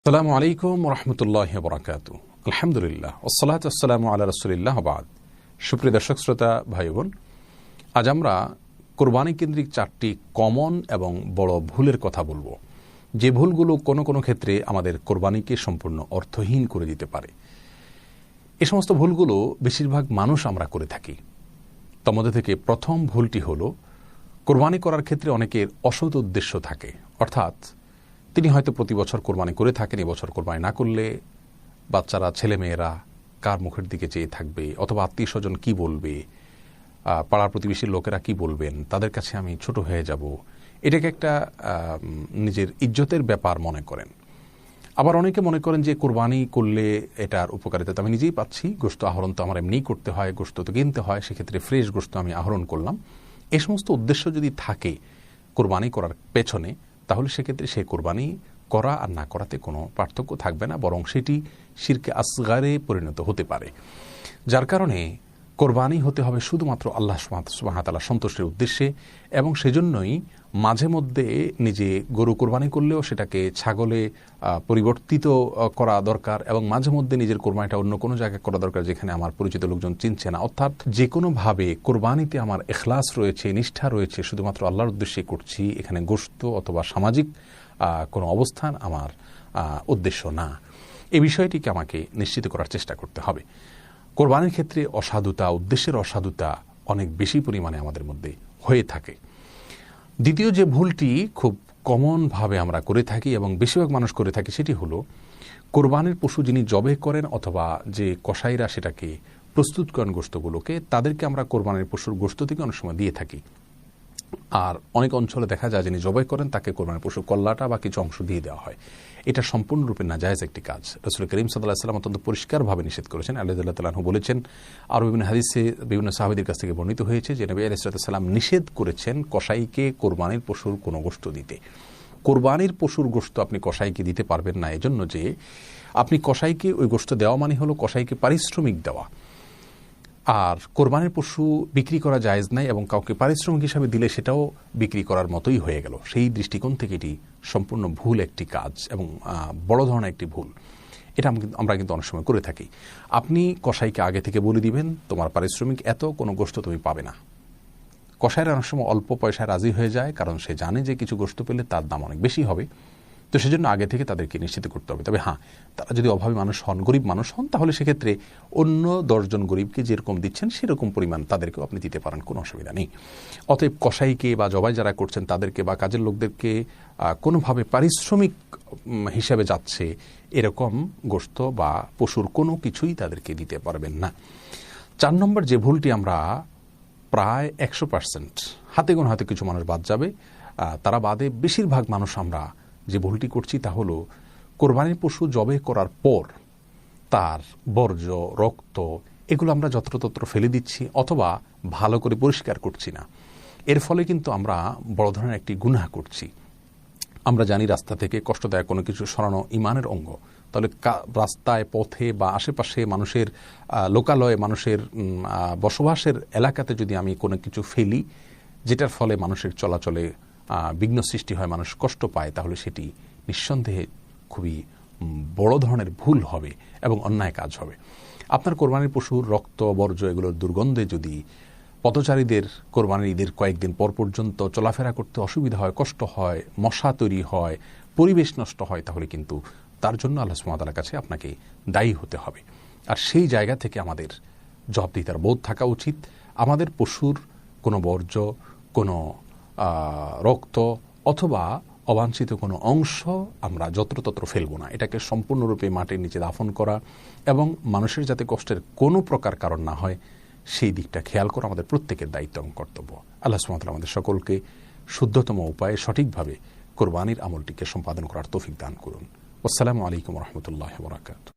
আসসালামু আলাইকুম রহমতুল্লাহ বরাকাতু। আলহামদুলিল্লাহ ওসসালাতু ওয়াসসালামু আলা রাসূলিল্লাহ বাদ। সুপ্রিয় দর্শক শ্রোতা ভাই বোন, আজ আমরা কোরবানি কেন্দ্রিক 4টি কমন এবং বড় ভুলের কথা বলবো, যে ভুলগুলো কোনো কোনো ক্ষেত্রে আমাদের কোরবানিকে সম্পূর্ণ অর্থহীন করে দিতে পারে। এ সমস্ত ভুলগুলো বেশিরভাগ মানুষ আমরা করে থাকি। তার মধ্যে থেকে প্রথম ভুলটি হলো, কোরবানি করার ক্ষেত্রে অনেকের অসৎ উদ্দেশ্য থাকে। অর্থাৎ তিনি হয়তো প্রতি বছর কোরবানি করে থাকেন, এবছর কোরবানি না করলে বাচ্চারা ছেলেমেয়েরা কার মুখের দিকে চেয়ে থাকবে, অথবা আত্মীয় স্বজন কী বলবে, পাড়ার প্রতিবেশীর লোকেরা কি বলবেন, তাদের কাছে আমি ছোট হয়ে যাব, এটাকে একটা নিজের ইজ্জতের ব্যাপার মনে করেন। আবার অনেকে মনে করেন যে কোরবানি করলে এটার উপকারিতা তো আমি নিজেই পাচ্ছি, গোশত আহরণ তো আমার এমনিই করতে হয়, গোশত তো কিনতে হয়, সেক্ষেত্রে ফ্রেশ গোশত আমি আহরণ করলাম। এই সমস্ত উদ্দেশ্য যদি থাকে কোরবানি করার পেছনে, তাহলে সেক্ষেত্রে সেই কোরবানি করা আর না করাতে কোনো পার্থক্য থাকবে না, বরং সেটি শিরকে আসগারে পরিণত হতে পারে। যার কারণে কোরবানি হতে হবে শুধুমাত্র আল্লাহ সুবহানাহু ওয়া তাআলার সন্তুষ্টির উদ্দেশ্যে, এবং সেজন্যই মাঝে মধ্যে নিজে গরু কোরবানি করলেও সেটাকে ছাগলে পরিবর্তিত করা দরকার, এবং মাঝে মধ্যে নিজের কোরবানিটা অন্য কোনো জায়গায় করা দরকার যেখানে আমার পরিচিত লোকজন চিনছে না। অর্থাৎ যে কোনোভাবে কোরবানিতে আমার ইখলাস রয়েছে, নিষ্ঠা রয়েছে, শুধুমাত্র আল্লাহর উদ্দেশ্যে করছি, এখানে গোশত অথবা সামাজিক কোনো অবস্থান আমার উদ্দেশ্য না। এই বিষয়টিকে আমাকে নিশ্চিত করার চেষ্টা করতে হবে। কোরবানির ক্ষেত্রে অসাধুতা, উদ্দেশ্যের অসাধুতা অনেক বেশি পরিমাণে আমাদের মধ্যে হয়ে থাকে। দ্বিতীয় যে ভুলটি খুব কমনভাবে আমরা করে থাকি এবং বেশিরভাগ মানুষ করে থাকি, সেটি হলো কোরবানির পশু যিনি জবে করেন অথবা যে কসাইরা সেটাকে প্রস্তুত করেন গোশতগুলোকে, তাদেরকে আমরা কোরবানির পশুর গোশত থেকে অনেক সময় দিয়ে থাকি। আর অনেক অঞ্চলে দেখা যায় যিনি জবাই করেন তাকে কোরবানির পশুর কল্লাটা বা কিছু অংশ দিয়ে দেওয়া হয়। এটা সম্পূর্ণরূপে নাজায়েজ একটি কাজ। রাসূল করিম সাল্লাল্লাহু আলাইহি ওয়াসাল্লাম অত্যন্ত পরিষ্কারভাবে নিষেধ করেছেন। আলী রাদিয়াল্লাহু তাআলা আনহু বলেছেন, আর বিভিন্ন হাদিসে বিভিন্ন সাহাবীদের কাছ থেকে বর্ণিত হয়েছে যে নবী আলাইহিস সালাম নিষেধ করেছেন কসাইকে কোরবানির পশুর কোনো গোশত দিতে। কোরবানির পশুর গোশত আপনি কসাইকে দিতে পারবেন না, এজন্য যে আপনি কসাইকে ওই গোশত দেওয়া মানে হলো কসাইকে পারিশ্রমিক দেওয়া। আর কোরবানির পশু বিক্রি করা জায়েজ নাই, এবং কাউকে পারিশ্রমিক হিসাবে দিলে সেটাও বিক্রি করার মতোই হয়ে গেল। সেই দৃষ্টিকোণ থেকে এটি সম্পূর্ণ ভুল একটি কাজ এবং বড় ধরনের একটি ভুল। এটা আমরা কিন্তু অনেক সময় করে থাকি। আপনি কসাইকে আগে থেকে বলে দিবেন, তোমার পারিশ্রমিক এত, কোনো গোশত তুমি পাবে না। কসাইরা অনেক সময় অল্প পয়সায় রাজি হয়ে যায়, কারণ সে জানে যে কিছু গোশত পেলে তার দাম অনেক বেশি হবে। তো সেজন্য আগে থেকে তাদেরকে নিশ্চিত করতে হবে। তবে হ্যাঁ, তারা যদি অভাবী মানুষ হন, গরিব মানুষ হন, তাহলে সেক্ষেত্রে অন্য 10 জন গরিবকে যেরকম দিচ্ছেন সেরকম পরিমাণ তাদেরকেও আপনি দিতে পারেন, কোনো অসুবিধা নেই। অতএব কসাইকে বা জবাই যারা করছেন তাদেরকে বা কাজের লোকদেরকে কোনোভাবে পারিশ্রমিক হিসাবে যাচ্ছে এরকম গোশত বা পশুর কোনো কিছুই তাদেরকে দিতে পারবেন না। 4 নম্বর যে ভুলটি আমরা প্রায় 100%, হাতে গোনা হয়তো কিছু মানুষ বাদ যাবে, তারা বাদে বেশিরভাগ মানুষ আমরা যে ভুলটি করছি তা হলো কোরবানির পশু জবে করার পর তার বর্জ্য, রক্ত এগুলো আমরা যত্রতত্র ফেলে দিচ্ছি অথবা ভালো করে পরিষ্কার করছি না। এর ফলে কিন্তু আমরা বড় ধরনের একটি গুনাহ করছি। আমরা জানি রাস্তা থেকে কষ্টদায়ক কোনো কিছু সরানো ঈমানের অঙ্গ। তাহলে রাস্তায়, পথে বা আশেপাশে মানুষের লোকালয়ে, মানুষের বসবাসের এলাকাতে যদি আমি কোনো কিছু ফেলি যেটার ফলে মানুষের চলাচলে বিঘ্ন সৃষ্টি হয়, মানুষ কষ্ট পায়, তাহলে সেটি নিঃসন্দেহে খুবই বড় ধরনের ভুল হবে এবং অন্যায় কাজ হবে। আপনার কোরবানির পশুর রক্ত, বর্জ্য এগুলোর দুর্গন্ধে যদি পথচারীদের কোরবানির ঈদের কয়েকদিন পর পর্যন্ত চলাফেরা করতে অসুবিধা হয়, কষ্ট হয়, মশা তৈরি হয়, পরিবেশ নষ্ট হয়, তাহলে কিন্তু তার জন্য আল্লাহ সুবহানাহু ওয়া তাআলার কাছে আপনাকে দায়ী হতে হবে। আর সেই জায়গা থেকে আমাদের জবাবদিহিতার বোধ থাকা উচিত। আমাদের পশুর কোনো বর্জ্য, কোনো রক্ত অথবা অবাঞ্ছিত কোনো অংশ আমরা যত্রতত্র ফেলবো না। এটাকে সম্পূর্ণরূপে মাটির নিচে দাফন করা এবং মানুষের যাতে কষ্টের কোনো প্রকার কারণ না হয় সেই দিকটা খেয়াল করা আমাদের প্রত্যেকের দায়িত্ব এবং কর্তব্য। আল্লাহ সুবহানাহু ওয়া তাআলা আমাদের সকলকে শুদ্ধতম উপায়ে সঠিকভাবে কোরবানির আমলটিকে সম্পাদন করার তৌফিক দান করুন। আসসালামু আলাইকুম ওয়া রাহমাতুল্লাহি ওয়া বারাকাতুহু।